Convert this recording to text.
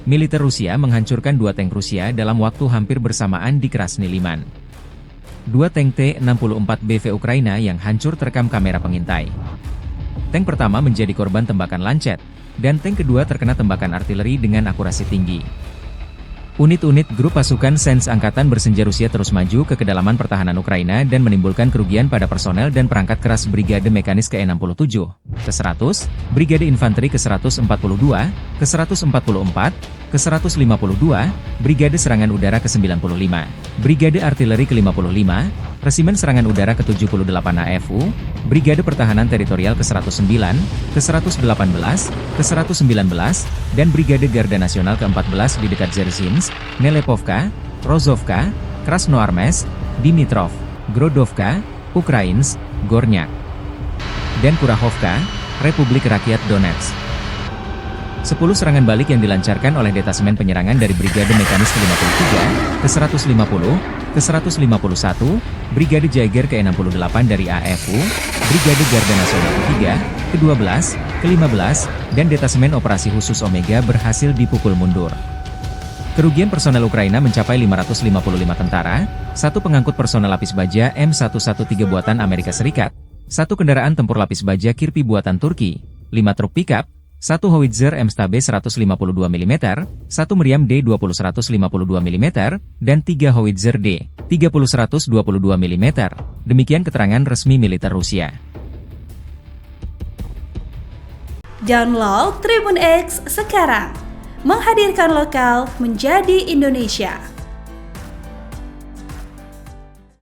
Militer Rusia menghancurkan 2 tank Rusia dalam waktu hampir bersamaan di Krasny Liman. 2 tank T-64BV Ukraina yang hancur terekam kamera pengintai. Tank pertama menjadi korban tembakan lancet, dan tank kedua terkena tembakan artileri dengan akurasi tinggi. Unit-unit grup pasukan Sens Angkatan Bersenjata Rusia terus maju ke kedalaman pertahanan Ukraina dan menimbulkan kerugian pada personel dan perangkat keras Brigade Mekanis ke-67, ke-100, Brigade Infanteri ke-142, ke-144, ke-152, Brigade Serangan Udara ke-95, Brigade Artileri ke-55, Resimen Serangan Udara ke-78 AFU, Brigade Pertahanan Teritorial ke-109, ke-118, ke-119, dan Brigade Garda Nasional ke-14 di dekat Dzerzhinsk, Nelepovka, Rozovka, Krasnoarmeysk, Dimitrov, Grodovka, Ukrainsk, Gornyak, dan Kurachovka, Republik Rakyat Donetsk. 10 serangan balik yang dilancarkan oleh Detasemen Penyerangan dari Brigade Mekanis ke-53, ke-150, ke-151, Brigade Jaeger ke-68 dari AFU, Brigade Garda Nasional ke-3, ke-12, ke-15, dan Detasemen Operasi Khusus Omega berhasil dipukul mundur. Kerugian personel Ukraina mencapai 555 tentara, 1 pengangkut personel lapis baja M113 buatan Amerika Serikat, 1 kendaraan tempur lapis baja Kirpi buatan Turki, 5 truk pickup, 1 howitzer MSTB 152 mm, 1 meriam D20 152 mm, dan 3 howitzer D30 122 mm. Demikian keterangan resmi militer Rusia. Download Tribun X sekarang, menghadirkan lokal menjadi Indonesia.